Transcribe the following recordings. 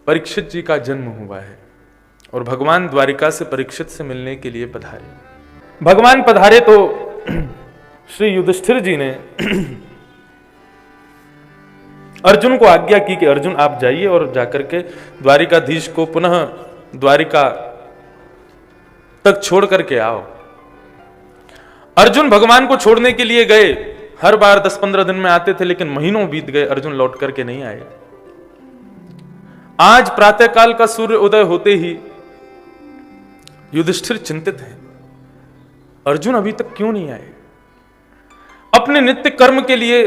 परीक्षित जी का जन्म हुआ है और भगवान द्वारिका से परीक्षित से मिलने के लिए पधारे। भगवान पधारे तो श्री युधिष्ठिर जी ने अर्जुन को आज्ञा की कि अर्जुन आप जाइए और जाकर के द्वारिकाधीश को पुनः द्वारिका तक छोड़ करके आओ। अर्जुन भगवान को छोड़ने के लिए गए। हर बार 10-15 दिन में आते थे, लेकिन महीनों बीत गए, अर्जुन लौट करके नहीं आए। आज प्रातःकाल का सूर्य उदय होते ही युधिष्ठिर चिंतित हैं, अर्जुन अभी तक क्यों नहीं आए। अपने नित्य कर्म के लिए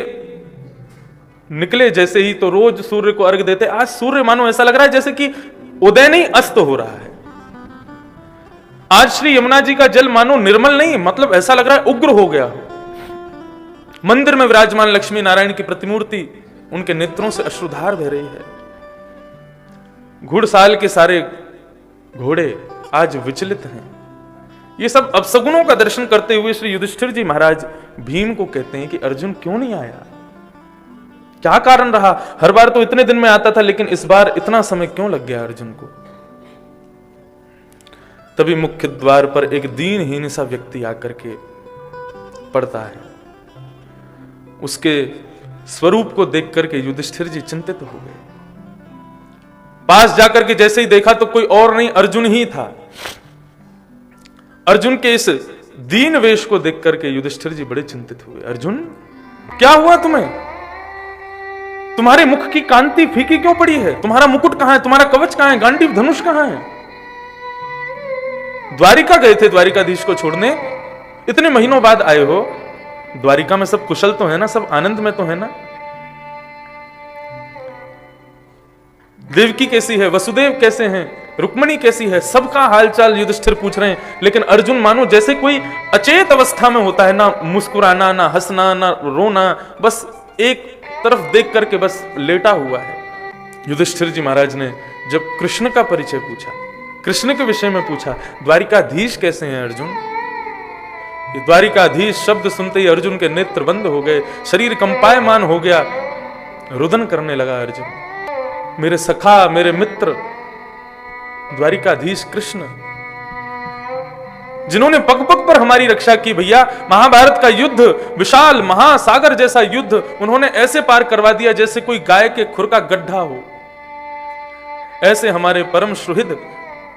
निकले जैसे ही, तो रोज सूर्य को अर्घ्य देते। आज सूर्य मानो ऐसा लग रहा है जैसे कि उदय नहीं अस्त हो रहा है। आज श्री यमुना जी का जल मानो निर्मल नहीं, मतलब ऐसा लग रहा है उग्र हो गया। मंदिर में विराजमान लक्ष्मी नारायण की प्रतिमूर्ति, उनके नेत्रों से अश्रुधार बह रही है। घुड़साल के सारे घोड़े आज विचलित हैं। ये सब अपशगुनों का दर्शन करते हुए श्री युधिष्ठिर जी महाराज भीम को कहते हैं कि अर्जुन क्यों नहीं आया, क्या कारण रहा। हर बार तो इतने दिन में आता था, लेकिन इस बार इतना समय क्यों लग गया अर्जुन को। तभी मुख्य द्वार पर एक दीनहीन सा व्यक्ति आकर के पड़ता है। उसके स्वरूप को देख करके युधिष्ठिर जी चिंतित हो गए। पास जाकर के जैसे ही देखा तो कोई और नहीं, अर्जुन ही था। अर्जुन के इस दीन वेश को देख करके युधिष्ठिर जी बड़े चिंतित हुए। अर्जुन क्या हुआ तुम्हें, तुम्हारे मुख की कांति फीकी क्यों पड़ी है, तुम्हारा मुकुट कहां है, तुम्हारा कवच कहां है, गांडीव धनुष कहां है। द्वारिका गए थे द्वारिकाधीश को छोड़ने, इतने महीनों बाद आए हो। द्वारिका में सब कुशल तो है ना, सब आनंद में तो है ना। देवकी कैसी है, वसुदेव कैसे हैं, रुक्मणी कैसी है, सबका हालचाल युधिष्ठिर पूछ रहे हैं। लेकिन अर्जुन मानो जैसे कोई अचेत अवस्था में होता है, ना मुस्कुराना, ना हंसना, ना रोना, बस एक तरफ देख करके बस लेटा हुआ है। युधिष्ठिर जी महाराज ने जब कृष्ण का परिचय पूछा, कृष्ण के विषय में पूछा, द्वारिकाधीश कैसे हैं अर्जुन। ये द्वारिकाधीश शब्द सुनते ही अर्जुन के नेत्र बंद हो गए, शरीर कंपायमान हो गया, रुदन करने लगा अर्जुन। मेरे सखा, मेरे मित्र द्वारिकाधीश कृष्ण, जिन्होंने पग पग पर हमारी रक्षा की। भैया महाभारत का युद्ध, विशाल महासागर जैसा युद्ध, उन्होंने ऐसे पार करवा दिया जैसे कोई गाय के खुर का गड्ढा हो। ऐसे हमारे परम सुहृद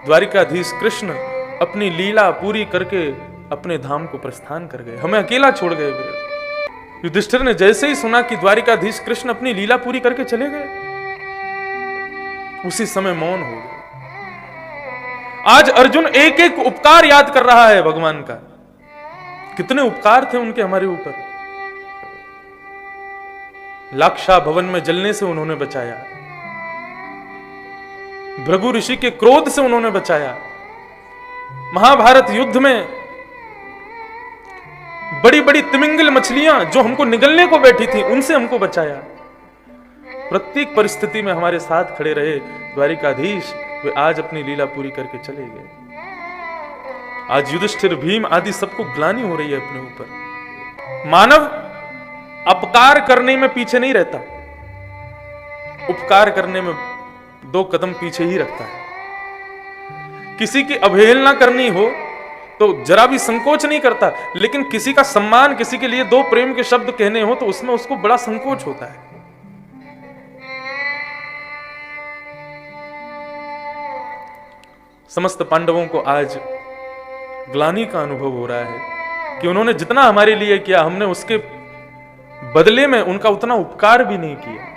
द्वारिकाधीश कृष्ण अपनी लीला पूरी करके अपने धाम को प्रस्थान कर गए, हमें अकेला छोड़ गए। युधिष्ठिर ने जैसे ही सुना कि द्वारिकाधीश कृष्ण अपनी लीला पूरी करके चले गए, उसी समय मौन हो गए। आज अर्जुन एक एक उपकार याद कर रहा है भगवान का। कितने उपकार थे उनके हमारे ऊपर। लाक्षा भवन में जलने से उन्होंने बचाया, भृगु ऋषि के क्रोध से उन्होंने बचाया, महाभारत युद्ध में बड़ी बड़ी तिमिंगल मछलियां जो हमको निगलने को बैठी थी, उनसे हमको बचाया। प्रत्येक परिस्थिति में हमारे साथ खड़े रहे द्वारिकाधीश, वे आज अपनी लीला पूरी करके चले गए। आज युधिष्ठिर, भीम आदि सबको ग्लानि हो रही है अपने ऊपर। मानव अपकार करने में पीछे नहीं रहता, उपकार करने में 2 कदम पीछे ही रखता है। किसी की अवहेलना करनी हो तो जरा भी संकोच नहीं करता, लेकिन किसी का सम्मान, किसी के लिए 2 प्रेम के शब्द कहने हो तो उसमें उसको बड़ा संकोच होता है। समस्त पांडवों को आज ग्लानि का अनुभव हो रहा है कि उन्होंने जितना हमारे लिए किया, हमने उसके बदले में उनका उतना उपकार भी नहीं किया।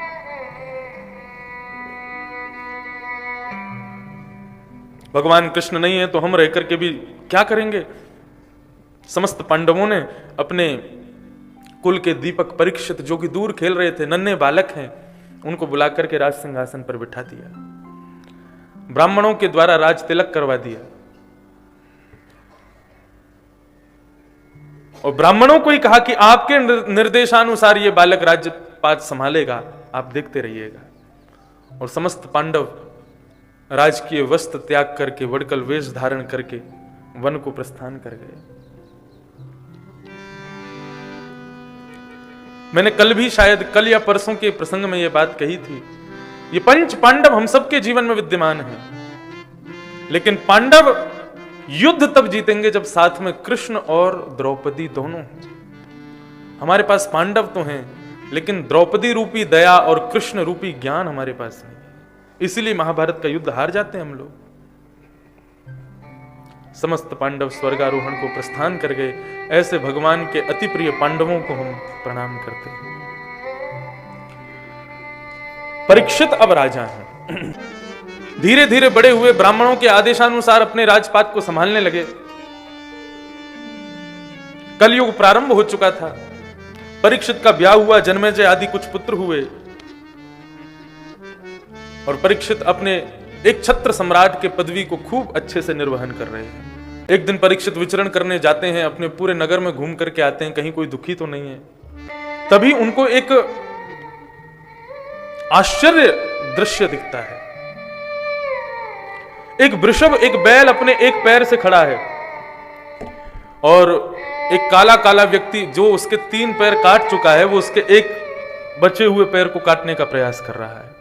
भगवान कृष्ण नहीं है तो हम रह करके भी क्या करेंगे। समस्त पांडवों ने अपने कुल के दीपक परीक्षित, जो कि दूर खेल रहे थे, नन्हे बालक हैं, उनको बुला करके राज सिंहासन पर बिठा दिया। ब्राह्मणों के द्वारा राज तिलक करवा दिया और ब्राह्मणों को ही कहा कि आपके निर्देशानुसार ये बालक राज्यपात संभालेगा, आप देखते रहिएगा। और समस्त पांडव राजकीय वस्त्र त्याग करके, वडकल वेश धारण करके वन को प्रस्थान कर गए। मैंने कल भी, शायद कल या परसों के प्रसंग में यह बात कही थी ये पंच पांडव हम सबके जीवन में विद्यमान हैं, लेकिन पांडव युद्ध तब जीतेंगे जब साथ में कृष्ण और द्रौपदी दोनों हैं। हमारे पास पांडव तो हैं, लेकिन द्रौपदी रूपी दया और कृष्ण रूपी ज्ञान हमारे पास नहीं है। इसीलिए महाभारत का युद्ध हार जाते हैं हम लोग। समस्त पांडव स्वर्गारोहण को प्रस्थान कर गए। ऐसे भगवान के अति प्रिय पांडवों को हम प्रणाम करते हैं। परीक्षित अब राजा हैं। धीरे धीरे बड़े हुए, ब्राह्मणों के आदेशानुसार अपने राजपाट को संभालने लगे। कलयुग प्रारंभ हो चुका था। परीक्षित का ब्याह हुआ, जन्मेजय आदि कुछ पुत्र हुए, और परीक्षित अपने एक छत्र सम्राट के पदवी को खूब अच्छे से निर्वहन कर रहे हैं। एक दिन परीक्षित विचरण करने जाते हैं, अपने पूरे नगर में घूम करके आते हैं, कहीं कोई दुखी तो नहीं है। तभी उनको एक आश्चर्य दृश्य दिखता है। एक वृषभ, एक बैल अपने एक पैर से खड़ा है, और एक काला काला व्यक्ति जो उसके 3 पैर काट चुका है, वो उसके एक बचे हुए पैर को काटने का प्रयास कर रहा है।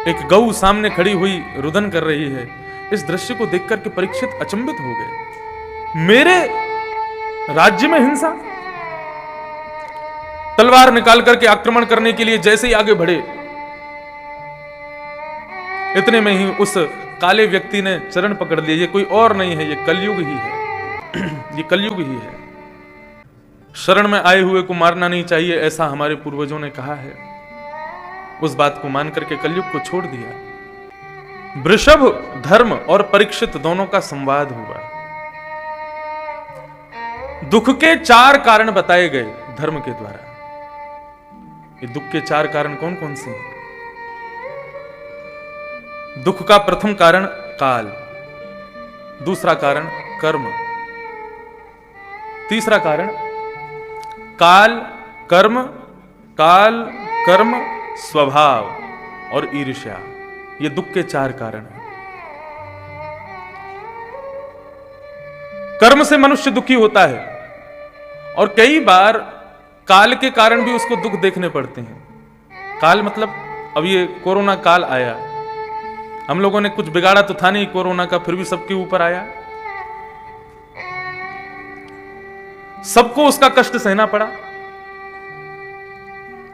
एक गऊ सामने खड़ी हुई रुदन कर रही है। इस दृश्य को देखकर के परीक्षित अचंभित हो गए। मेरे राज्य में हिंसा! तलवार निकाल करके आक्रमण करने के लिए जैसे ही आगे बढ़े, इतने में ही उस काले व्यक्ति ने चरण पकड़ लिए। ये कोई और नहीं है, ये कलयुग ही है। ये कलयुग ही है। शरण में आए हुए को मारना नहीं चाहिए, ऐसा हमारे पूर्वजों ने कहा है। उस बात को मान करके कलयुग को छोड़ दिया। वृषभ, धर्म और परीक्षित दोनों का संवाद हुआ। दुख के 4 कारण बताए गए धर्म के द्वारा। ये दुख के 4 कारण कौन कौन से हैं? दुख का प्रथम कारण काल, दूसरा कारण कर्म, तीसरा कारण काल कर्म स्वभाव और ईर्ष्या। ये दुख के 4 कारण हैं। कर्म से मनुष्य दुखी होता है, और कई बार काल के कारण भी उसको दुख देखने पड़ते हैं। काल मतलब अब ये कोरोना काल आया, हम लोगों ने कुछ बिगाड़ा तो था नहीं कोरोना का, फिर भी सबके ऊपर आया, सबको उसका कष्ट सहना पड़ा।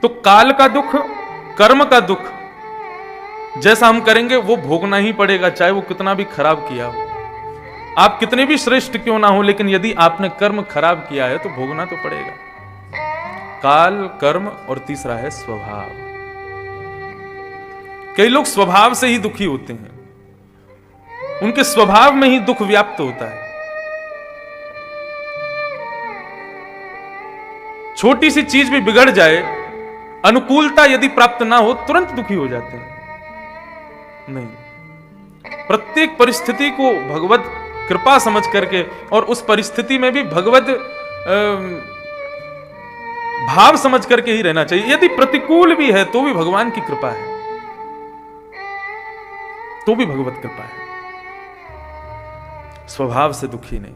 तो काल का दुख, कर्म का दुख, जैसा हम करेंगे वो भोगना ही पड़ेगा, चाहे वो कितना भी खराब किया हो। आप कितने भी श्रेष्ठ क्यों ना हो, लेकिन यदि आपने कर्म खराब किया है तो भोगना तो पड़ेगा। काल, कर्म और तीसरा है स्वभाव। कई लोग स्वभाव से ही दुखी होते हैं, उनके स्वभाव में ही दुख व्याप्त होता है। छोटी सी चीज भी बिगड़ जाए, अनुकूलता यदि प्राप्त ना हो, तुरंत दुखी हो जाते हैं। नहीं, प्रत्येक परिस्थिति को भगवत कृपा समझ करके, और उस परिस्थिति में भी भगवत भाव समझ करके ही रहना चाहिए। यदि प्रतिकूल भी है तो भी भगवान की कृपा है, तो भी भगवत कृपा है। स्वभाव से दुखी नहीं।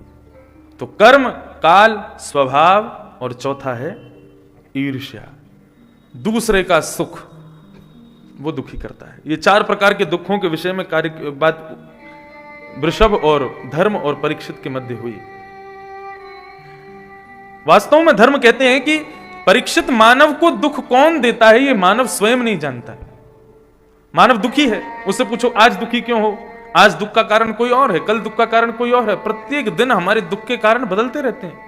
तो कर्म, काल, स्वभाव और चौथा है ईर्ष्या, दूसरे का सुख, वो दुखी करता है। ये 4 प्रकार के दुखों के विषय में बात वृषभ और धर्म और परीक्षित के मध्य हुई। वास्तव में धर्म कहते हैं कि परीक्षित, मानव को दुख कौन देता है ये मानव स्वयं नहीं जानता है। मानव दुखी है, उससे पूछो आज दुखी क्यों हो? आज दुख का कारण कोई और है, कल दुख का कारण कोई और है। प्रत्येक दिन हमारे दुख के कारण बदलते रहते हैं,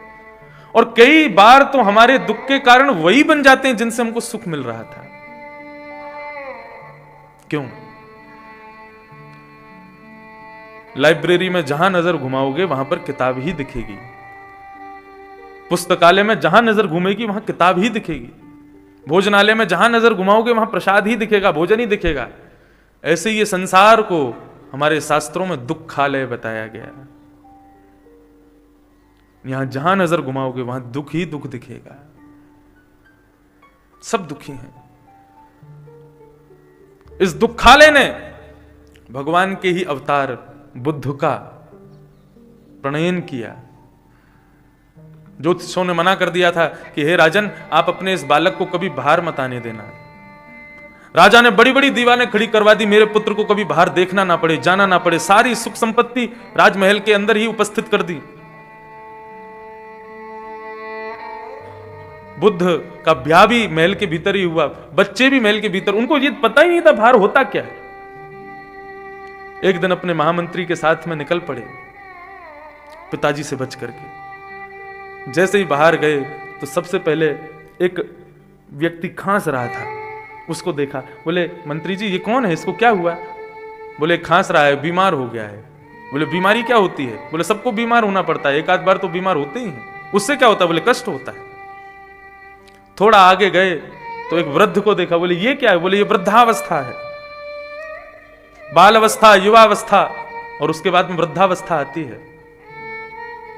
और कई बार तो हमारे दुख के कारण वही बन जाते हैं जिनसे हमको सुख मिल रहा था। क्यों? लाइब्रेरी में जहां नजर घुमाओगे वहां पर किताब ही दिखेगी, पुस्तकालय में जहां नजर घूमेगी वहां किताब ही दिखेगी, भोजनालय में जहां नजर घुमाओगे वहां प्रसाद ही दिखेगा, भोजन ही दिखेगा। ऐसे ही ये संसार को हमारे शास्त्रों में दुखालय बताया गया। यहां जहां नजर घुमाओगे वहां दुख ही दुख दिखेगा, सब दुखी हैं। इस दुखालय ने भगवान के ही अवतार बुद्ध का प्रणयन किया। ज्योतिषों ने मना कर दिया था कि हे राजन, आप अपने इस बालक को कभी बाहर मत आने देना, राजा ने बड़ी बड़ी दीवारें खड़ी करवा दी, मेरे पुत्र को कभी बाहर देखना ना पड़े, जाना ना पड़े, सारी सुख संपत्ति राजमहल के अंदर ही उपस्थित कर दी। बुद्ध का ब्याह भी महल के भीतर ही हुआ, बच्चे भी महल के भीतर, उनको ये पता ही नहीं था बाहर होता क्या है। एक दिन अपने महामंत्री के साथ में निकल पड़े पिताजी से बच करके। जैसे ही बाहर गए तो सबसे पहले एक व्यक्ति खांस रहा था, उसको देखा। बोले मंत्री जी ये कौन है, इसको क्या हुआ? बोले खांस रहा है, बीमार हो गया है। बोले बीमारी क्या होती है? बोले सबको बीमार होना पड़ता है, एक आध बार तो बीमार होते ही हैं। उससे क्या होता है? बोले कष्ट होता है। थोड़ा आगे गए तो एक वृद्ध को देखा। बोले ये क्या है? बोले ये वृद्धावस्था है, बाल अवस्था, युवावस्था और उसके बाद में वृद्धावस्था आती है।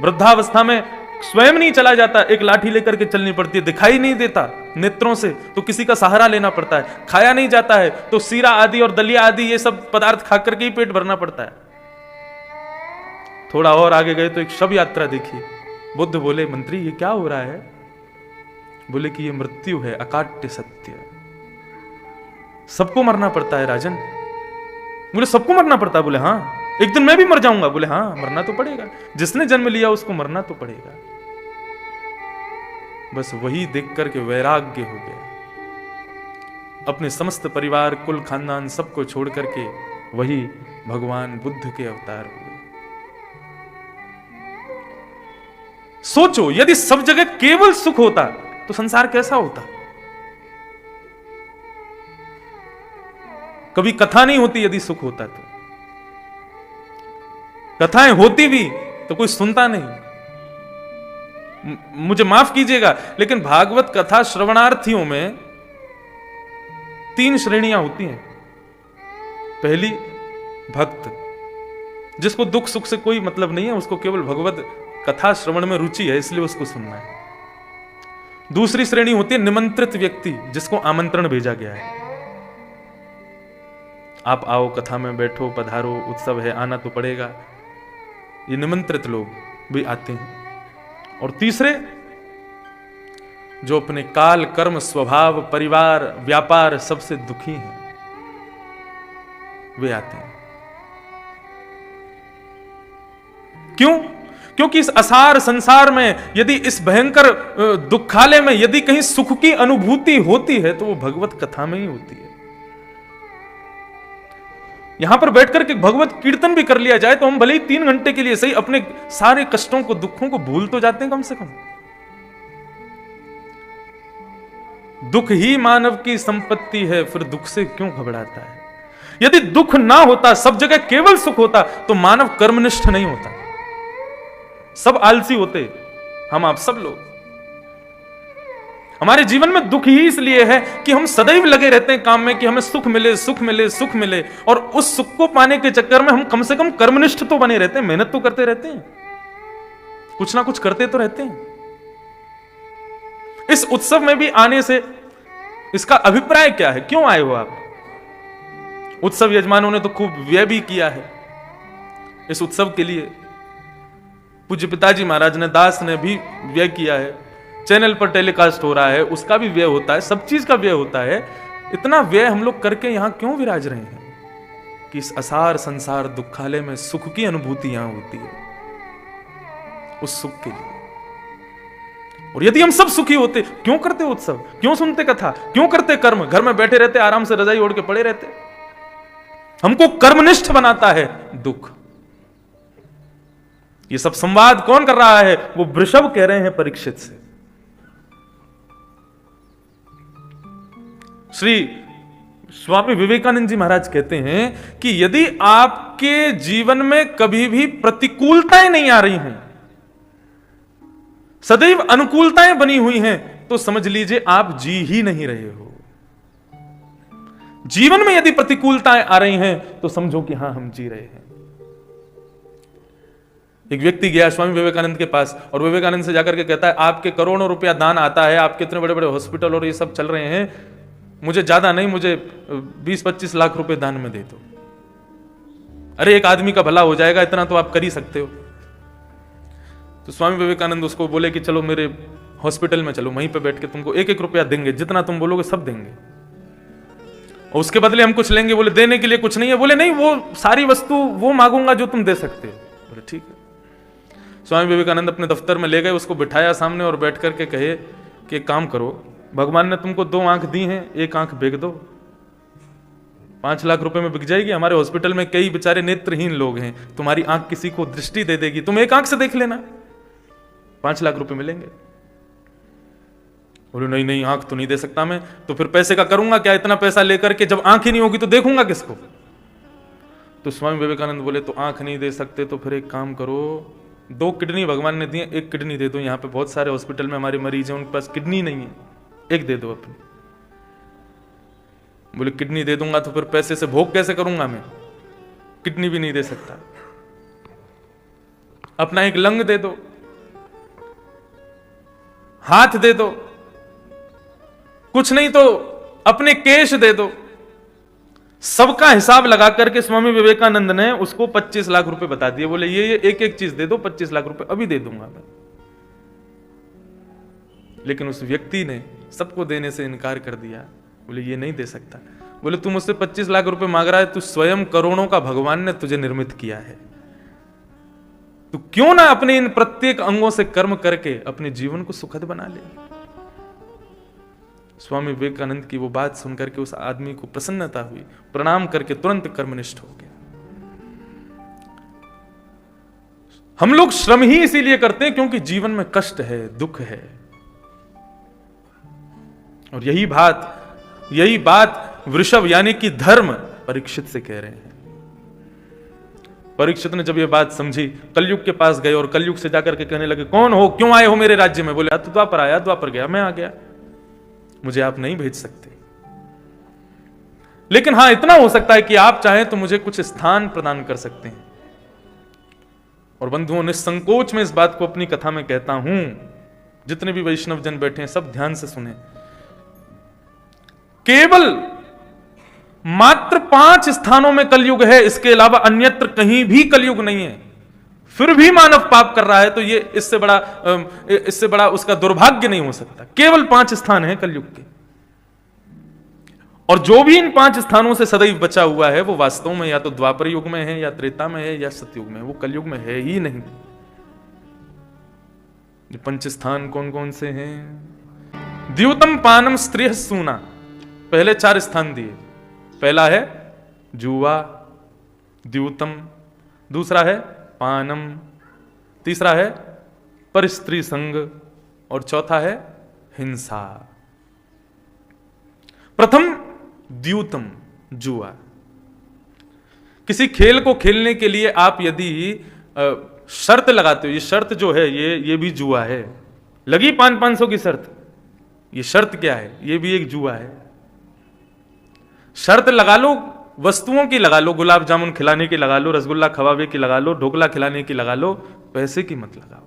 वृद्धावस्था में स्वयं नहीं चला जाता, एक लाठी लेकर के चलनी पड़ती है, दिखाई नहीं देता नेत्रों से तो किसी का सहारा लेना पड़ता है, खाया नहीं जाता है तो सीरा आदि और दलिया आदि ये सब पदार्थ खा करके ही पेट भरना पड़ता है। थोड़ा और आगे गए तो एक शव यात्रा देखी। बुद्ध बोले मंत्री ये क्या हो रहा है? बोले कि ये मृत्यु है, अकाट्य सत्य, सबको मरना पड़ता है राजन। बोले सबको मरना पड़ता है? बोले हाँ, एक दिन मैं भी मर जाऊंगा। बोले हाँ मरना तो पड़ेगा, जिसने जन्म लिया उसको मरना तो पड़ेगा। बस वही देख करके वैराग्य हो गया। अपने समस्त परिवार, कुल खानदान सबको छोड़ करके वही भगवान बुद्ध के अवतार हुए। सोचो यदि सब जगह केवल सुख होता तो संसार कैसा होता? कभी कथा नहीं होती यदि सुख होता तो। कथाएं होती भी तो कोई सुनता नहीं। मुझे माफ कीजिएगा लेकिन भागवत कथा श्रवणार्थियों में 3 श्रेणियां होती हैं। पहली भक्त, जिसको दुख सुख से कोई मतलब नहीं है, उसको केवल भगवत कथा श्रवण में रुचि है इसलिए उसको सुनना है। दूसरी श्रेणी होती है निमंत्रित व्यक्ति, जिसको आमंत्रण भेजा गया है, आप आओ कथा में बैठो, पधारो, उत्सव है, आना तो पड़ेगा। ये निमंत्रित लोग भी आते हैं। और तीसरे जो अपने काल, कर्म, स्वभाव, परिवार, व्यापार सबसे दुखी हैं, वे आते हैं। क्यों? क्योंकि इस असार संसार में यदि इस भयंकर दुखालय में यदि कहीं सुख की अनुभूति होती है तो वो भगवत कथा में ही होती है। यहां पर बैठकर के भगवत कीर्तन भी कर लिया जाए तो हम भले ही 3 घंटे के लिए सही अपने सारे कष्टों को, दुखों को भूल तो जाते हैं कम से कम। दुख ही मानव की संपत्ति है, फिर दुख से क्यों घबराता है? यदि दुख ना होता, सब जगह केवल सुख होता तो मानव कर्मनिष्ठ नहीं होता, सब आलसी होते, हम आप सब लोग। हमारे जीवन में दुख ही इसलिए है कि हम सदैव लगे रहते हैं काम में कि हमें सुख मिले, सुख मिले, सुख मिले, और उस सुख को पाने के चक्कर में हम कम से कम कर्मनिष्ठ तो बने रहते हैं, मेहनत तो करते रहते हैं, कुछ ना कुछ करते तो रहते हैं। इस उत्सव में भी आने से इसका अभिप्राय क्या है? क्यों आए हो आप? उत्सव यजमानों ने तो खूब व्यय भी किया है इस उत्सव के लिए। पूज्य पिताजी महाराज ने, दास ने भी व्यय किया है, चैनल पर टेलीकास्ट हो रहा है, उसका भी व्यय होता है, सब चीज का व्यय होता है। इतना व्यय हम लोग करके यहां क्यों विराज रहे हैं? कि इस असार संसार दुखालय में सुख की अनुभूति यहां होती है, उस सुख के लिए। और यदि हम सब सुखी होते, क्यों करते उत्सव, क्यों सुनते कथा, क्यों करते कर्म? घर में बैठे रहते, आराम से रजाई ओढ़ के पड़े रहते। हमको कर्मनिष्ठ बनाता है दुख। ये सब संवाद कौन कर रहा है? वो वृषभ कह रहे हैं परीक्षित से। श्री स्वामी विवेकानंद जी महाराज कहते हैं कि यदि आपके जीवन में कभी भी प्रतिकूलताएं नहीं आ रही हैं, सदैव अनुकूलताएं बनी हुई हैं, तो समझ लीजिए आप जी ही नहीं रहे हो। जीवन में यदि प्रतिकूलताएं आ रही हैं तो समझो कि हां हम जी रहे हैं। एक व्यक्ति गया स्वामी विवेकानंद के पास और विवेकानंद से जाकर के कहता है, आपके करोड़ों रुपया दान आता है, आपके इतने बड़े बड़े हॉस्पिटल और ये सब चल रहे हैं, मुझे ज्यादा नहीं, मुझे 20-25 लाख रुपए दान में दे दो। अरे एक आदमी का भला हो जाएगा, इतना तो आप कर ही सकते हो। तो स्वामी विवेकानंद उसको बोले कि चलो मेरे हॉस्पिटल में चलो, वहीं पे बैठ के तुमको 1-1 रुपया देंगे, जितना तुम बोलोगे सब देंगे। और उसके बदले हम कुछ लेंगे। बोले देने के लिए कुछ नहीं है। बोले नहीं, वो सारी वस्तु वो मांगूंगा जो तुम दे सकते हो। बोले ठीक है। स्वामी विवेकानंद अपने दफ्तर में ले गए, उसको बिठाया सामने और बैठ करके कहे कि एक काम करो, भगवान ने तुमको 2 आंख दी हैं, एक आंख बेच दो, 5 लाख रुपए में बिक जाएगी। हमारे हॉस्पिटल में कई बेचारे नेत्रहीन लोग हैं, तुम्हारी आंख किसी को दृष्टि दे देगी, तुम एक आंख से देख लेना, 5 लाख रुपए मिलेंगे। बोले नहीं नहीं, आंख तो नहीं दे सकता मैं, तो फिर पैसे का करूंगा क्या? इतना पैसा लेकर के जब आंख ही नहीं होगी तो देखूंगा किसको? तो स्वामी विवेकानंद बोले तो आंख नहीं दे सकते तो फिर एक काम करो, 2 किडनी भगवान ने दी है, 1 किडनी दे दो। यहाँ पे बहुत सारे हॉस्पिटल में हमारे मरीज हैं, उनके पास किडनी नहीं है, 1 दे दो अपनी। बोले किडनी दे दूंगा तो फिर पैसे से भोग कैसे करूंगा मैं? किडनी भी नहीं दे सकता। अपना एक लंग दे दो, हाथ दे दो, कुछ नहीं तो अपने केश दे दो। सबका हिसाब लगा करके स्वामी विवेकानंद ने उसको 25 लाख रुपए बता दिए। बोले ये एक चीज दे दो, 25 लाख रुपए अभी दे दूंगा मैं। लेकिन उस व्यक्ति ने सबको देने से इनकार कर दिया। बोले ये नहीं दे सकता। बोले तू मुझसे 25 लाख रुपए मांग रहा है, तू स्वयं करोड़ों का भगवान ने तुझे निर्मित किया है, तू क्यों ना अपने इन प्रत्येक अंगों से कर्म करके अपने जीवन को सुखद बना ले। स्वामी विवेकानंद की वो बात सुनकर के उस आदमी को प्रसन्नता हुई, प्रणाम करके तुरंत कर्मनिष्ठ हो गया। हम लोग श्रम ही इसीलिए करते हैं क्योंकि जीवन में कष्ट है, दुख है। और यही बात वृषभ यानी कि धर्म परीक्षित से कह रहे हैं। परीक्षित ने जब ये बात समझी, कलयुग के पास गए और कलयुग से जाकर के कहने लगे कौन हो, क्यों आए हो मेरे राज्य में? बोले तो द्वापर आया, द्वापर गया, मैं आ गया, मुझे आप नहीं भेज सकते। लेकिन हां, इतना हो सकता है कि आप चाहें तो मुझे कुछ स्थान प्रदान कर सकते हैं। और बंधुओं, निसंकोच में इस बात को अपनी कथा में कहता हूं, जितने भी वैष्णव जन बैठे हैं सब ध्यान से सुने। केवल मात्र 5 स्थानों में कलयुग है, इसके अलावा अन्यत्र कहीं भी कलयुग नहीं है। फिर भी मानव पाप कर रहा है तो ये इससे बड़ा उसका दुर्भाग्य नहीं हो सकता। केवल 5 स्थान हैं कलयुग के, और जो भी इन 5 स्थानों से सदैव बचा हुआ है वो वास्तव में या तो द्वापर युग में है, या त्रेता में है, या सतयुग में है, वो कलयुग में है ही नहीं। ये 5 स्थान कौन कौन से हैं? द्यूतम पानम स्त्रिय सूना, पहले 4 स्थान दिए। पहला है जुआ, द्यूतम, दूसरा है पानम, तीसरा है परस्त्री संग, और चौथा है हिंसा। प्रथम द्यूतम, जुआ। किसी खेल को खेलने के लिए आप यदि शर्त लगाते हो, ये शर्त जो है ये भी जुआ है। लगी 500 की शर्त, ये शर्त क्या है? ये भी एक जुआ है। शर्त लगा लो, वस्तुओं की लगा लो, गुलाब जामुन खिलाने की लगा लो, रसगुल्ला खवावे की लगा लो, ढोकला खिलाने की लगा लो, पैसे की मत लगाओ।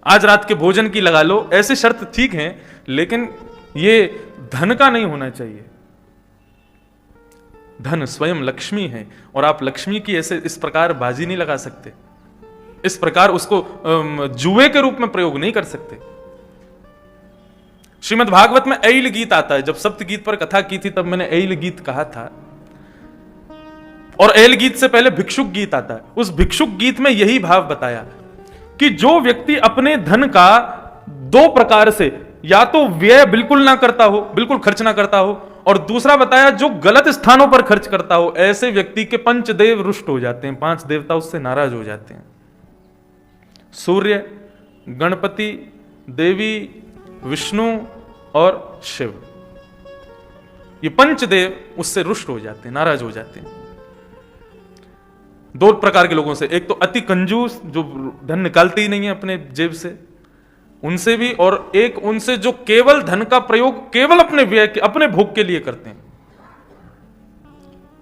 आज रात के भोजन की लगा लो, ऐसे शर्त ठीक हैं, लेकिन ये धन का नहीं होना चाहिए। धन स्वयं लक्ष्मी है, और आप लक्ष्मी की ऐसे इस प्रकार बाजी नहीं लगा सकते, इस प्रकार उसको जुए के रूप में प्रयोग नहीं कर सकते। श्रीमद् भागवत में ऐल गीत आता है। जब सप्त गीत पर कथा की थी तब मैंने ऐल गीत कहा था, और ऐल गीत से पहले भिक्षुक गीत आता है। उस भिक्षुक गीत में यही भाव बताया कि जो व्यक्ति अपने धन का 2 प्रकार से, या तो व्यय बिल्कुल ना करता हो, बिल्कुल खर्च ना करता हो, और दूसरा बताया जो गलत स्थानों पर खर्च करता हो, ऐसे व्यक्ति के 5 देव रुष्ट हो जाते हैं, 5 देवता उससे नाराज हो जाते हैं। सूर्य, गणपति, देवी, विष्णु और शिव, ये 5 देव उससे रुष्ट हो जाते हैं, नाराज हो जाते हैं। 2 प्रकार के लोगों से, एक तो अति कंजूस जो धन निकालते ही नहीं है अपने जेब से, उनसे भी, और एक उनसे जो केवल धन का प्रयोग केवल अपने व्यय के, अपने भोग के लिए करते हैं।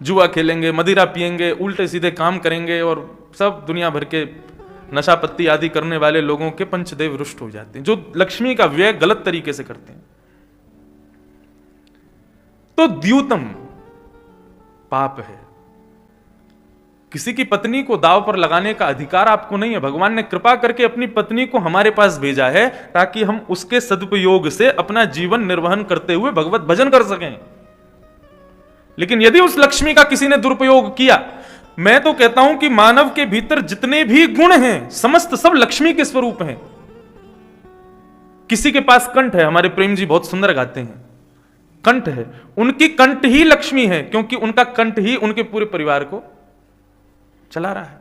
जुआ खेलेंगे, मदिरा पिएंगे, उल्टे सीधे काम करेंगे, और सब दुनिया भर के नशा पत्ती आदि करने वाले लोगों के 5 देव रुष्ट हो जाते हैं, जो लक्ष्मी का व्यय गलत तरीके से करते हैं। तो द्यूतम पाप है। किसी की पत्नी को दाव पर लगाने का अधिकार आपको नहीं है। भगवान ने कृपा करके अपनी पत्नी को हमारे पास भेजा है ताकि हम उसके सदुपयोग से अपना जीवन निर्वहन करते हुए भगवत भजन कर सकें। लेकिन यदि उस लक्ष्मी का किसी ने दुरुपयोग किया, मैं तो कहता हूं कि मानव के भीतर जितने भी गुण हैं समस्त सब लक्ष्मी के स्वरूप हैं। किसी के पास कंठ है, हमारे प्रेम जी बहुत सुंदर गाते हैं, कंठ है, उनकी कंठ ही लक्ष्मी है, क्योंकि उनका कंठ ही उनके पूरे परिवार को चला रहा है।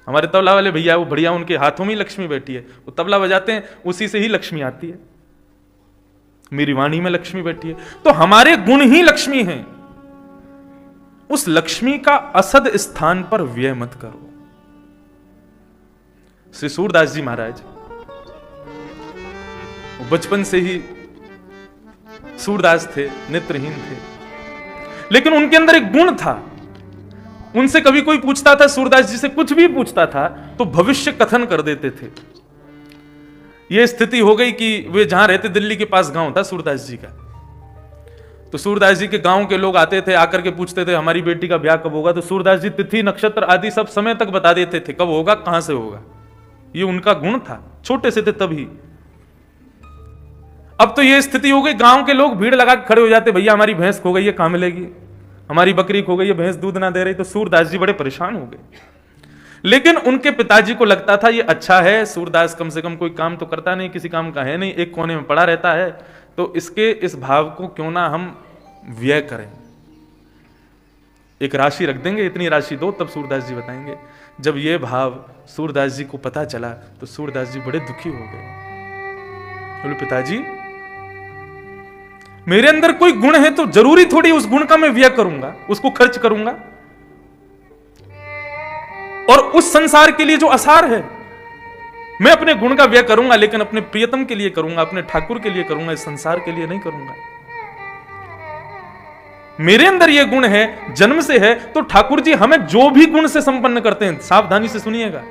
हमारे तबला वाले भैया, वो बढ़िया, उनके हाथों में ही लक्ष्मी बैठी है, वो तबला बजाते हैं, उसी से ही लक्ष्मी आती है। मेरी वाणी में लक्ष्मी बैठी है, तो हमारे गुण ही लक्ष्मी हैं। उस लक्ष्मी का असद स्थान पर व्यय मत करो। श्री सूरदास जी महाराज बचपन से ही सूरदास थे, नेत्रहीन थे, लेकिन उनके अंदर एक गुण था। उनसे कभी कोई पूछता था, सूरदास जी से कुछ भी पूछता था तो भविष्य कथन कर देते थे। यह स्थिति हो गई कि वे जहां रहते, दिल्ली के पास गांव था सूरदास जी का, तो सूरदास जी के गांव के लोग आते थे, आकर के पूछते थे हमारी बेटी का ब्याह कब होगा। तो सूरदास जी तिथि नक्षत्र आदि सब समय तक बता देते थे, कब होगा, कहां से होगा। ये उनका गुण था, छोटे से थे तभी। अब तो ये स्थिति हो गई, गांव के लोग भीड़ लगा के खड़े हो जाते, भैया हमारी भैंस खो गई है, कहां मिलेगी, हमारी बकरी खो गई है, भैंस दूध ना दे रही। तो सूरदास जी बड़े परेशान हो गए। लेकिन उनके पिताजी को लगता था ये अच्छा है, सूरदास कम से कम कोई काम तो करता नहीं, किसी काम का है नहीं, एक कोने में पड़ा रहता है, तो इसके इस भाव को क्यों ना हम व्यय करें, एक राशि रख देंगे, इतनी राशि दो, तब सूरदास जी बताएंगे। जब ये भाव सूरदास जी को पता चला तो सूरदास जी बड़े दुखी हो गए। बोले पिताजी, मेरे अंदर कोई गुण है तो जरूरी थोड़ी उस गुण का मैं व्यय करूंगा, उसको खर्च करूंगा, और उस संसार के लिए जो असार है मैं अपने गुण का व्यय करूंगा, लेकिन अपने प्रियतम के लिए करूंगा, अपने ठाकुर के लिए करूंगा, इस संसार के लिए नहीं करूंगा। मेरे अंदर यह गुण है, जन्म से है, तो ठाकुर जी हमें जो भी गुण से संपन्न करते हैं, सावधानी से सुनिएगा,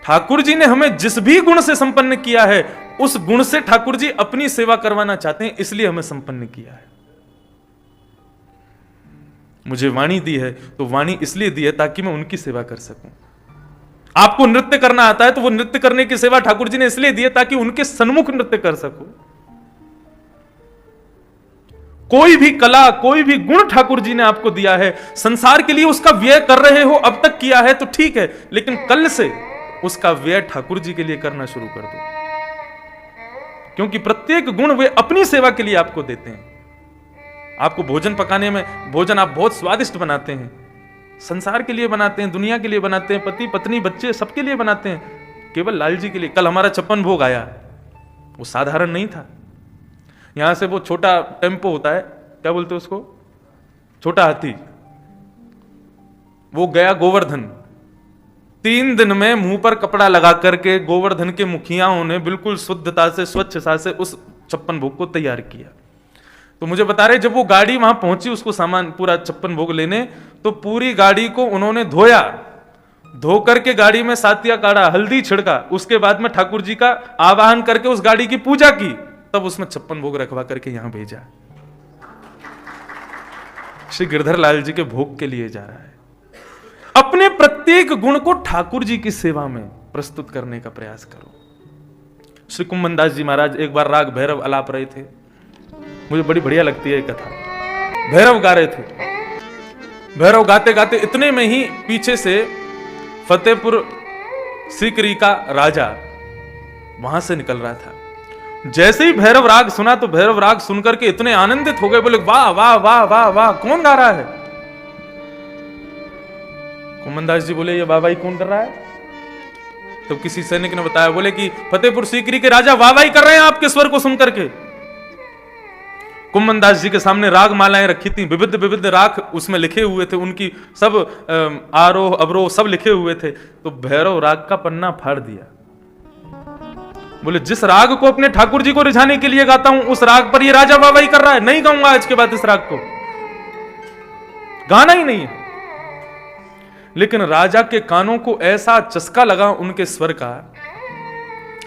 ठाकुर जी ने हमें जिस भी गुण से संपन्न किया है, उस गुण से ठाकुर जी अपनी सेवा करवाना चाहते हैं, इसलिए हमें संपन्न किया है। मुझे वाणी दी है तो वाणी इसलिए दी है ताकि मैं उनकी सेवा कर सकूं। आपको नृत्य करना आता है तो वो नृत्य करने की सेवा ठाकुर जी ने इसलिए दी है ताकि उनके सन्मुख नृत्य कर सकूं। कोई भी कला, कोई भी गुण ठाकुर जी ने आपको दिया है, संसार के लिए उसका व्यय कर रहे हो, अब तक किया है तो ठीक है, लेकिन कल से उसका व्यय ठाकुर जी के लिए करना शुरू कर दो, क्योंकि प्रत्येक गुण वे अपनी सेवा के लिए आपको देते हैं। आपको भोजन पकाने में, भोजन आप बहुत स्वादिष्ट बनाते हैं, संसार के लिए बनाते हैं, दुनिया के लिए बनाते हैं, पति पत्नी बच्चे सबके लिए बनाते हैं, केवल लाल जी के लिए। कल हमारा 56 भोग आया, वो साधारण नहीं था। यहां से वो छोटा टेम्पो होता है, क्या बोलते हैं उसको, छोटा हाथी, वो गया गोवर्धन। 3 दिन में मुंह पर कपड़ा लगा करके गोवर्धन के मुखियाओं ने बिल्कुल शुद्धता से, स्वच्छता से उस 56 भोग को तैयार किया। तो मुझे बता रहे, जब वो गाड़ी वहां पहुंची उसको सामान पूरा 56 भोग लेने, तो पूरी गाड़ी को उन्होंने धोया, धो करके गाड़ी में सातिया काढ़ा, हल्दी छिड़का, उसके बाद में ठाकुर जी का आवाहन करके उस गाड़ी की पूजा की, तब उसमें 56 भोग रखवा करके यहां भेजा। श्री गिरधर लाल जी के भोग के लिए जा रहा है। अपने प्रत्येक गुण को ठाकुर जी की सेवा में प्रस्तुत करने का प्रयास करो। श्री कुम्मन दास जी महाराज एक बार राग भैरव अलाप रहे थे, मुझे बड़ी बढ़िया लगती है कथा। भैरव गा रहे थे, भैरव गाते गाते इतने में ही पीछे से फतेहपुर सीकरी का राजा वहां से निकल रहा था। जैसे ही भैरव राग सुना तो भैरव राग सुनकर के इतने आनंदित हो गए, बोले वाह वाह वाह वाह वाह, कौन गा रहा है? कुम्मनदास जी बोले ये वाहवाही कौन कर रहा है? तो किसी सैनिक ने बताया, बोले कि फतेहपुर सीकरी के राजा वाहवाही कर रहे हैं आपके स्वर को सुनकर के। कुम्मनदास जी के सामने राग मालाएं रखी थी, विविध विविध राग उसमें लिखे हुए थे, उनकी सब आरोह अवरोह सब लिखे हुए थे। तो भैरव राग का पन्ना फाड़ दिया, बोले जिस राग को अपने ठाकुर जी को रिझाने के लिए गाता हूं, उस राग पर ये राजा वाहवाही कर रहा है, नहीं गाऊंगा आज के बाद इस राग को, गाना ही नहीं है। लेकिन राजा के कानों को ऐसा चस्का लगा उनके स्वर का,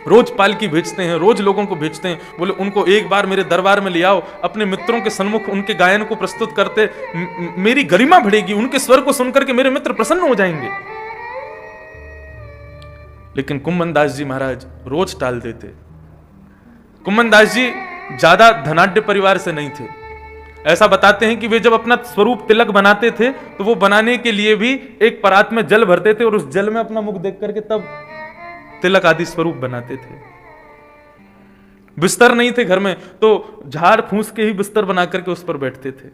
रोज पालकी भेजते हैं, रोज लोगों को भेजते हैं। बोले उनको एक बार मेरे दरबार में ले आओ, अपने मित्रों के सम्मुख उनके गायन को प्रस्तुत करते, मेरी गरिमा बढ़ेगी, उनके स्वर को सुनकर के मेरे मित्र प्रसन्न हो जाएंगे। लेकिन कुम्मन दास जी महाराज रोज टाल देते। कुम्मन दास जी ज्यादा धनाढ्य परिवार से नहीं थे। ऐसा बताते हैं कि वे जब अपना स्वरूप तिलक बनाते थे तो वो बनाने के लिए भी एक परात में जल भरते थे और उस जल में अपना मुख देख करके तब तिलक आदि स्वरूप बनाते थे। बिस्तर नहीं थे घर में तो झाड़ फूस के ही बिस्तर बना करके उस पर बैठते थे।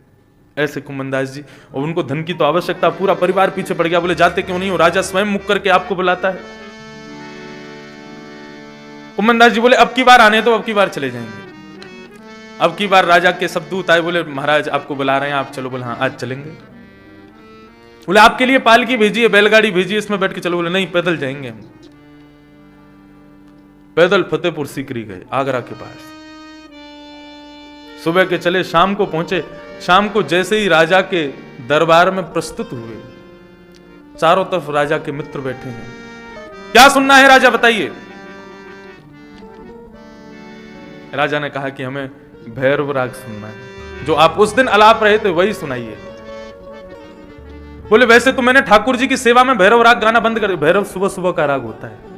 ऐसे कुम्मन दास जी, और उनको धन की तो आवश्यकता, पूरा परिवार पीछे पड़ गया। बोले जाते क्यों नहीं हो, राजा स्वयं मुख करके आपको बुलाता है। कुम्मन दास जी बोले अब की बार आने तो अब की बार चले जाएंगे। अब की बार राजा के सब दूत आए, बोले महाराज आपको बुला रहे हैं, आप चलो। बोले हाँ आज चलेंगे। बोले आपके लिए पालकी भेजी है, बैलगाड़ी भेजी है, इसमें बैठ के चलो। बोले नहीं पैदल जाएंगे हम। पैदल फतेहपुर सीकरी गए, आगरा के पास। सुबह के चले, शाम को पहुंचे। शाम को जैसे ही राजा के दरबार में प्रस्तुत हुए, चारों तरफ राजा के मित्र बैठे हैं। क्या सुनना है राजा बताइए। राजा ने कहा कि हमें भैरव राग सुनना है, जो आप उस दिन आलाप रहे थे वही सुनाइए। बोले वैसे तो मैंने ठाकुर जी की सेवा में भैरव राग गाना बंद कर दिया। भैरव सुबह सुबह का राग होता है।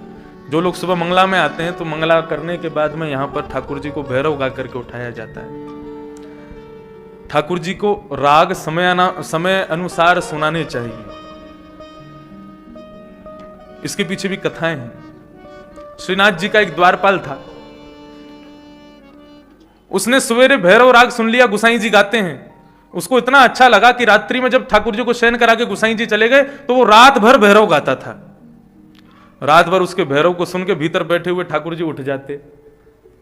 जो लोग सुबह मंगला में आते हैं तो मंगला करने के बाद में यहां पर ठाकुर जी को भैरव गा करके उठाया जाता है। ठाकुर जी को राग समय अनुसार सुनाने चाहिए। इसके पीछे भी कथाएं हैं। श्रीनाथ जी का एक द्वारपाल था, उसने सवेरे भैरव राग सुन लिया, गुसाई जी गाते हैं। उसको इतना अच्छा लगा कि रात्रि में जब ठाकुर जी को शयन करा के गुसाई जी चले गए तो वो रात भर भैरव गाता था। रात भर उसके भैरव को सुन के भीतर बैठे हुए ठाकुर जी उठ जाते।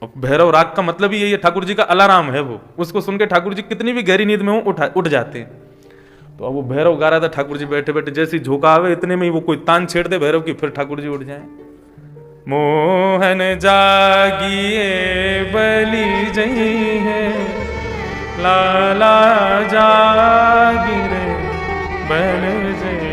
और भैरव राग का मतलब ही यही है, ठाकुर जी का अलाराम है वो। उसको सुन के ठाकुर जी कितनी भी गहरी नींद में हो उठ जाते हैं। तो अब वो भैरव गा रहा था, ठाकुर जी बैठे बैठे जैसी झोंका आवे इतने में ही वो कोई तान छेड़ दे भैरव की, फिर ठाकुर जी उठ जाए। मोहन जागिए बलि जई है, लाला जागी रे बल जई।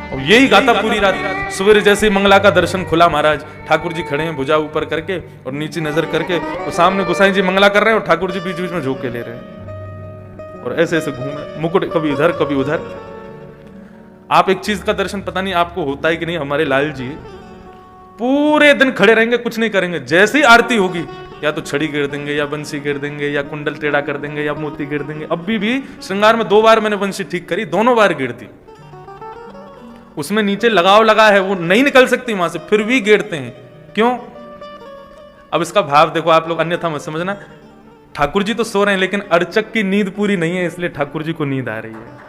और यही गाता पूरी रात। सवेरे जैसे मंगला का दर्शन खुला, महाराज ठाकुर जी खड़े हैं भुजा ऊपर करके और नीचे नजर करके, तो सामने गोसाई जी मंगला कर रहे हैं और ठाकुर जी बीच बीच में झोंके ले रहे हैं और ऐसे ऐसे घूमे, मुकुट कभी इधर कभी उधर। आप एक चीज का दर्शन पता नहीं आपको होता है कि नहीं, हमारे लाल जी पूरे दिन खड़े रहेंगे, कुछ नहीं करेंगे। जैसी आरती होगी या तो छड़ी गिर देंगे या बंसी गिर देंगे या कुंडल टेढ़ा कर देंगे या मोती गिर देंगे। अभी भी श्रृंगार में 2 बार मैंने बंसी ठीक करी, दोनों बार गिरती। उसमें नीचे लगाव लगा है, वो नहीं निकल सकती वहां से, फिर भी गिरते हैं। क्यों? अब इसका भाव देखो आप लोग, अन्यथा मत समझना। ठाकुर जी तो सो रहे हैं लेकिन अर्चक की नींद पूरी नहीं है, इसलिए ठाकुर जी को नींद आ रही है।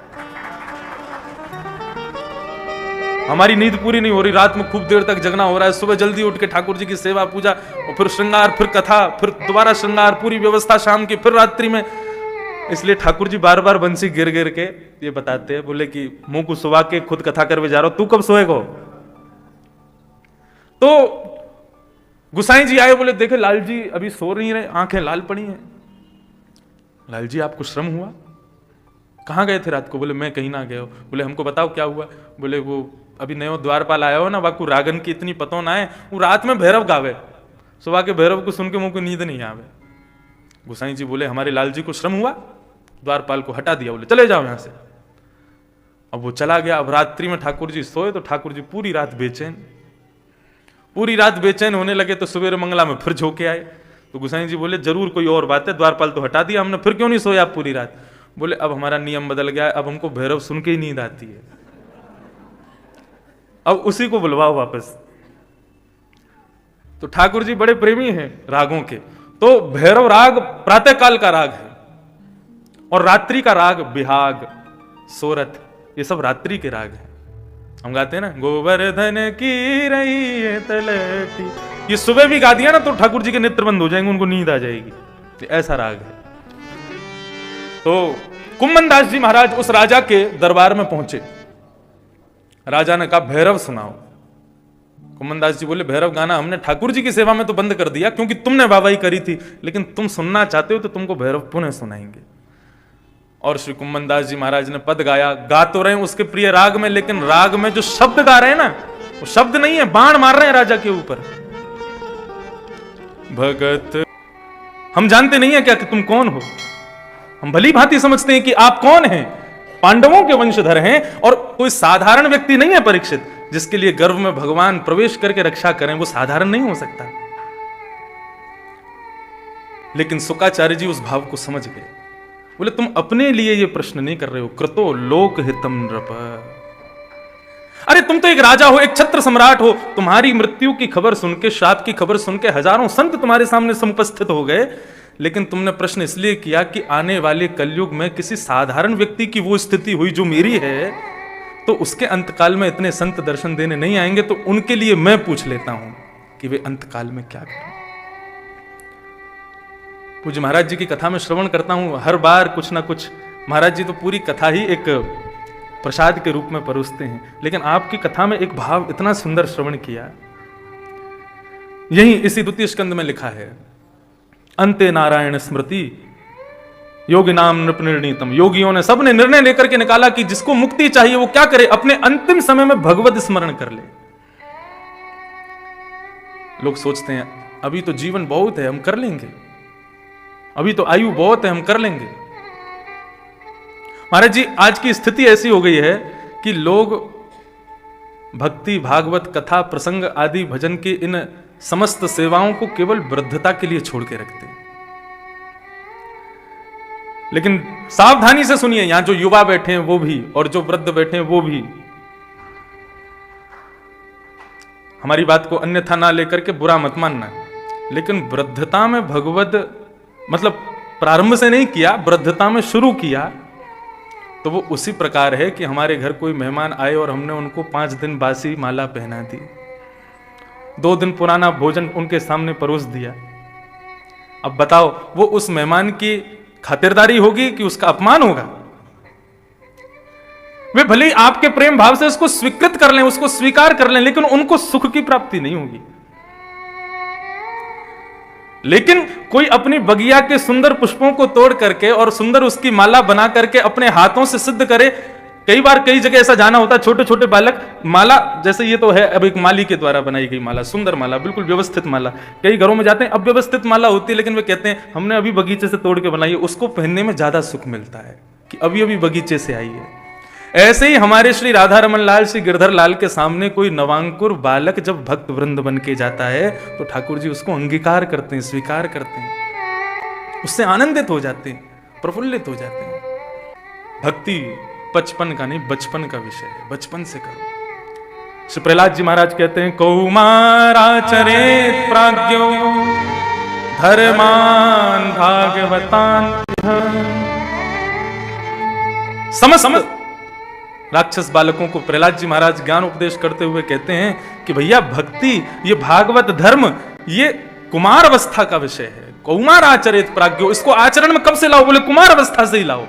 हमारी नींद पूरी नहीं हो रही, रात में खूब देर तक जगना हो रहा है, सुबह जल्दी उठ के ठाकुर जी की सेवा पूजा और फिर श्रृंगार, फिर कथा, फिर दोबारा श्रृंगार, पूरी व्यवस्था शाम की, फिर रात्रि में। इसलिए ठाकुर जी बार बार बंसी गिर गिर के ये बताते हैं, बोले कि मुंह को सुबह के खुद कथा करवे जा रहा हो, तू कब सोएगा? तो गुसाई जी आए, बोले देखे लाल जी अभी सो नहीं रहे, आंखें लाल पड़ी हैं। लाल जी आपको श्रम हुआ? कहाँ गए थे रात को? बोले मैं कहीं ना गए हो। बोले हमको बताओ क्या हुआ? बोले वो अभी नयो द्वारपाल आया हो ना, वाकू रागन की इतनी पतो ना है, वो रात में भैरव गावे, सुबह के भैरव को सुन के मुंह को नींद नहीं आवे। गुसाई जी बोले हमारे लाल जी को श्रम हुआ, द्वारपाल को हटा दिया, बोले चले जाओ यहां से। अब वो चला गया। अब रात्रि में ठाकुर जी सोए तो ठाकुर जी पूरी रात बेचैन होने लगे। तो सवेरे मंगला में फिर झोंके आए। तो गुसाई जी बोले जरूर कोई और बात है, द्वारपाल तो हटा दिया हमने, फिर क्यों नहीं सोए आप पूरी रात? बोले अब हमारा नियम बदल गया है, अब हमको भैरव सुन के ही नींद आती है, अब उसी को बुलवाओ वापस। तो ठाकुर जी बड़े प्रेमी हैं रागों के। तो भैरव राग प्रातःकाल का राग है और रात्रि का राग बिहाग, सोरठ, ये सब रात्रि के राग हैं। हम गाते हैं ना, गोवर्धन की रही है तलती, ये सुबह भी गा दिया ना तो ठाकुर जी के नेत्र बंद हो जाएंगे, उनको नींद आ जाएगी। ऐसा राग है। तो कुम्मन दास जी महाराज उस राजा के दरबार में पहुंचे। राजा ने कहा भैरव सुनाओ। कुम्मन दास जी बोले भैरव गाना हमने ठाकुर जी की सेवा में तो बंद कर दिया क्योंकि तुमने वाहवाही करी थी, लेकिन तुम सुनना चाहते हो तो तुमको भैरव पुनः सुनाएंगे। और श्री कुम्मन दास जी महाराज ने पद गाया। गा तो रहे हैं उसके प्रिय राग में, लेकिन राग में जो शब्द गा रहे हैं ना, वो शब्द नहीं है, बाण मार रहे हैं राजा के ऊपर। भगत। हम जानते नहीं है क्या कि तुम कौन हो। हम भली भांति समझते हैं कि आप कौन हैं, पांडवों के वंशधर हैं और कोई साधारण व्यक्ति नहीं है परीक्षित, जिसके लिए गर्भ में भगवान प्रवेश करके रक्षा करें, वो साधारण नहीं हो सकता। लेकिन शुकाचार्य जी उस भाव को समझ गए। बोले तुम अपने लिए ये प्रश्न नहीं कर रहे हो, कृतो लोक हितम नृप। अरे तुम तो एक राजा हो, एक छत्र सम्राट हो, तुम्हारी मृत्यु की खबर सुन के, श्राप की खबर सुन के हजारों संत तुम्हारे सामने समुपस्थित हो गए, लेकिन तुमने प्रश्न इसलिए किया कि आने वाले कलयुग में किसी साधारण व्यक्ति की वो स्थिति हुई जो मेरी है, तो उसके अंतकाल में इतने संत दर्शन देने नहीं आएंगे, तो उनके लिए मैं पूछ लेता हूं कि वे अंतकाल में क्या करें। पूज्य महाराज जी की कथा में श्रवण करता हूं, हर बार कुछ ना कुछ। महाराज जी तो पूरी कथा ही एक प्रसाद के रूप में परोसते हैं, लेकिन आपकी कथा में एक भाव इतना सुंदर श्रवण किया। यही इसी द्वितीय स्कंद में लिखा है, अंते नारायण स्मृति योगी नाम नृप निर्णीतम। योगियों ने सबने निर्णय लेकर के निकाला कि जिसको मुक्ति चाहिए वो क्या करे, अपने अंतिम समय में भगवत स्मरण कर ले। लोग सोचते हैं अभी तो जीवन बहुत है, हम कर लेंगे, अभी तो आयु बहुत है, हम कर लेंगे। महाराज जी आज की स्थिति ऐसी हो गई है कि लोग भक्ति, भागवत, कथा, प्रसंग आदि भजन की इन समस्त सेवाओं को केवल वृद्धता के लिए छोड़ के रखते हैं। लेकिन सावधानी से सुनिए, यहां जो युवा बैठे हैं वो भी और जो वृद्ध बैठे हैं वो भी, हमारी बात को अन्यथा ना लेकर के बुरा मत मानना। लेकिन वृद्धता में भगवत मतलब प्रारंभ से नहीं किया, वृद्धता में शुरू किया, तो वो उसी प्रकार है कि हमारे घर कोई मेहमान आए और हमने उनको 5 दिन बासी माला पहना दी, 2 दिन पुराना भोजन उनके सामने परोस दिया। अब बताओ वो उस मेहमान की खातिरदारी होगी कि उसका अपमान होगा? वे भले ही आपके प्रेम भाव से उसको स्वीकृत कर लें, उसको स्वीकार कर लें, लेकिन उनको सुख की प्राप्ति नहीं होगी। लेकिन कोई अपनी बगिया के सुंदर पुष्पों को तोड़ करके और सुंदर उसकी माला बना करके अपने हाथों से सिद्ध करे। कई बार कई जगह ऐसा जाना होता है, छोटे छोटे बालक माला, जैसे ये तो है अब एक माली के द्वारा बनाई गई माला, सुंदर माला, बिल्कुल व्यवस्थित माला। कई घरों में जाते हैं अव्यवस्थित माला होती है, लेकिन वे कहते हैं हमने अभी बगीचे से तोड़ के बनाई है, उसको पहनने में ज्यादा सुख मिलता है कि अभी अभी बगीचे से आई है। ऐसे ही हमारे श्री राधा रमन लाल, श्री गिरधर लाल के सामने कोई नवांकुर बालक जब भक्त वृंद बन के जाता है तो ठाकुर जी उसको अंगीकार करते हैं, स्वीकार करते हैं, उससे आनंदित हो जाते हैं, प्रफुल्लित हो जाते हैं। भक्ति बचपन का नहीं, बचपन का विषय है, बचपन से करो। श्री प्रहलाद जी महाराज कहते हैं, कौमाराचरेत प्राज्ञो धर्मान भागवतान। समस्त राक्षस बालकों को प्रहलाद जी महाराज ज्ञान उपदेश करते हुए कहते हैं कि भैया भक्ति, ये भागवत धर्म, ये कुमार अवस्था का विषय है। कौमार आचरित प्राज्ञो, इसको आचरण में कब से लाओ? बोले कुमार अवस्था से ही लाओ।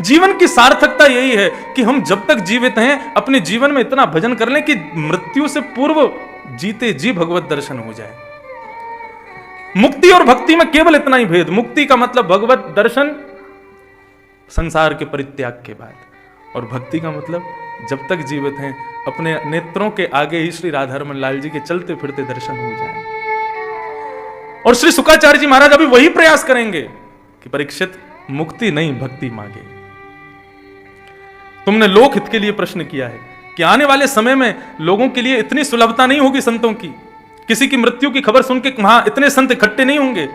जीवन की सार्थकता यही है कि हम जब तक जीवित हैं अपने जीवन में इतना भजन कर लें कि मृत्यु से पूर्व जीते जी भगवत दर्शन हो जाए। मुक्ति और भक्ति में केवल इतना ही भेद। मुक्ति का मतलब भगवत दर्शन संसार के परित्याग के बाद, और भक्ति का मतलब जब तक जीवित हैं अपने नेत्रों के आगे ही श्री राधा रमन लाल जी के चलते फिरते दर्शन हो जाए। और श्री शुकाचार्य जी महाराज अभी वही प्रयास करेंगे कि परीक्षित मुक्ति नहीं भक्ति मांगे। तुमने लोकहित के लिए प्रश्न किया है कि आने वाले समय में लोगों के लिए इतनी सुलभता नहीं होगी संतों की, किसी की मृत्यु की खबर सुन के वहां इतने संत इकट्ठे नहीं होंगे,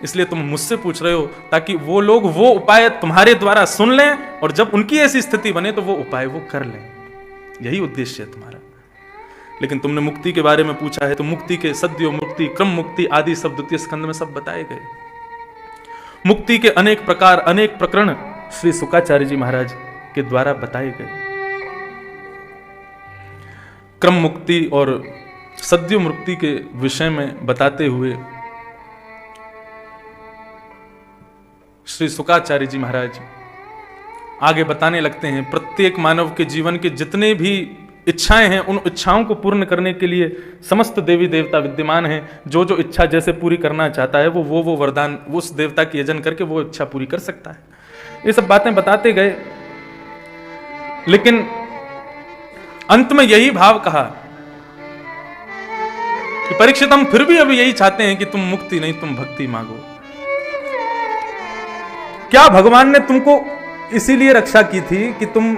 इसलिए तुम मुझसे पूछ रहे हो ताकि वो लोग वो उपाय तुम्हारे द्वारा सुन लें और जब उनकी ऐसी स्थिति बने तो वो उपाय वो कर लें। यही उद्देश्य है तुम्हारा। लेकिन तुमने मुक्ति के बारे में पूछा है तो मुक्ति के सद्यो मुक्ति, क्रम मुक्ति आदि सब द्वितीय स्कंद में सब बताए गए। मुक्ति के अनेक प्रकार, अनेक प्रकरण श्री शुकाचार्य जी महाराज के द्वारा बताए गए। क्रम मुक्ति और सद्यो मुक्ति के विषय में बताते हुए श्री शुकाचार्य जी महाराज आगे बताने लगते हैं, प्रत्येक मानव के जीवन के जितने भी इच्छाएं हैं उन इच्छाओं को पूर्ण करने के लिए समस्त देवी देवता विद्यमान हैं। जो जो इच्छा जैसे पूरी करना चाहता है वो वरदान उस देवता की यजन करके वो इच्छा पूरी कर सकता है। ये सब बातें बताते गए, लेकिन अंत में यही भाव कहा कि परीक्षित हम फिर भी अभी यही चाहते हैं कि तुम मुक्ति नहीं, तुम भक्ति मांगो। क्या भगवान ने तुमको इसीलिए रक्षा की थी कि तुम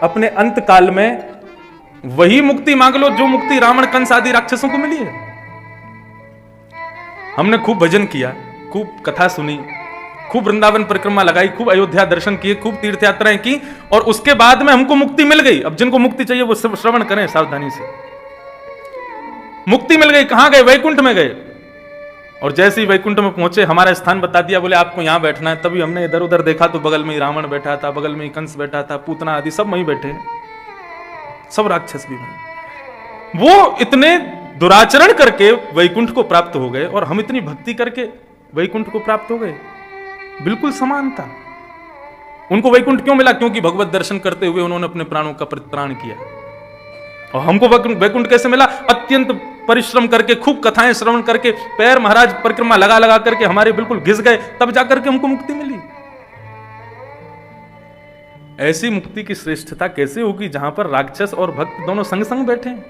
अपने अंत काल में वही मुक्ति मांग लो जो मुक्ति रावण कंस आदि राक्षसों को मिली है? हमने खूब भजन किया, खूब कथा सुनी, खूब वृंदावन परिक्रमा लगाई, खूब अयोध्या दर्शन किए, खूब तीर्थ यात्राएं की, और उसके बाद में हमको मुक्ति मिल गई। अब जिनको मुक्ति चाहिए वो श्रवण करें सावधानी से। मुक्ति मिल गई, कहां गए? वैकुंठ में गए। और जैसे ही वैकुंठ में पहुंचे, हमारा स्थान बता दिया, बोले आपको यहां बैठना है। तभी हमने इधर उधर देखा तो बगल में ही रावण बैठा था, बगल में ही कंस बैठा था, पूतना आदि सब वहीं बैठे, सब राक्षस भी वहीं। वो इतने दुराचरण करके वैकुंठ को प्राप्त हो गए और हम इतनी भक्ति करके वैकुंठ को प्राप्त हो गए। बिल्कुल समान था। उनको वैकुंठ क्यों मिला? क्योंकि भगवत दर्शन करते हुए उन्होंने अपने प्राणों का परित्राण किया। और हमको वैकुंठ कैसे मिला? अत्यंत परिश्रम करके, खूब कथाएं श्रवण करके, पैर महाराज परिक्रमा लगा लगा करके हमारे बिल्कुल घिस गए, तब जाकर के हमको मुक्ति मिली। ऐसी मुक्ति की श्रेष्ठता कैसे होगी जहां पर राक्षस और भक्त दोनों संग संग बैठे हैं?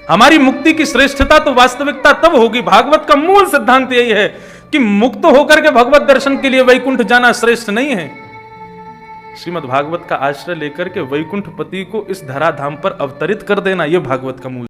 हमारी मुक्ति की श्रेष्ठता तो वास्तविकता तब होगी, भागवत का मूल सिद्धांत यही है कि मुक्त होकर के भगवत दर्शन के लिए वैकुंठ जाना श्रेष्ठ नहीं है। श्रीमद् भागवत का आश्रय लेकर के वैकुंठ पति को इस धराधाम पर अवतरित कर देना, यह भागवत का मूल